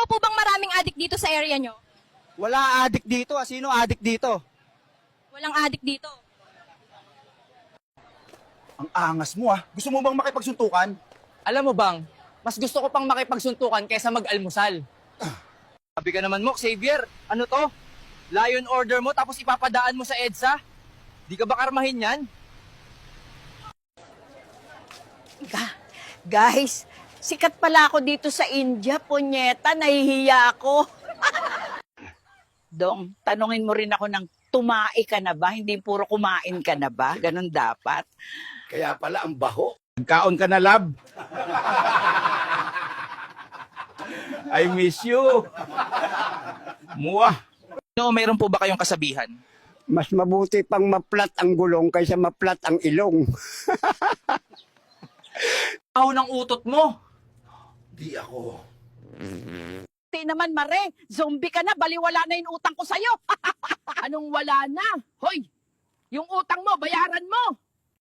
po bang maraming adik dito sa area nyo? Wala adik dito. Sino adik dito? Walang adik dito. Ang angas mo ah. Gusto mo bang makipagsuntukan? Alam mo bang, mas gusto ko pang makipagsuntukan kaysa mag-almusal. Sabi ka naman mo, Xavier, ano to? Lion order mo tapos ipapadaan mo sa EDSA? Di ka ba karmahin yan? Guys, sikat pala ako dito sa India, punyeta, nahihiya ako. Dong, tanungin mo rin ako ng tumae ka na ba? Hindi puro kumain ka na ba? Ganun dapat. Kaya pala ang baho. Nagkaon ka na, lab. I miss you. Muah. No, mayroon po ba kayong kasabihan? Mas mabuti pang maplat ang gulong kaysa maplat ang ilong. Aho ng utot mo. Di ako. Di naman, Mare, zombie ka na, baliwala na yung utang ko sa'yo. Anong wala na? Hoy, yung utang mo, bayaran mo.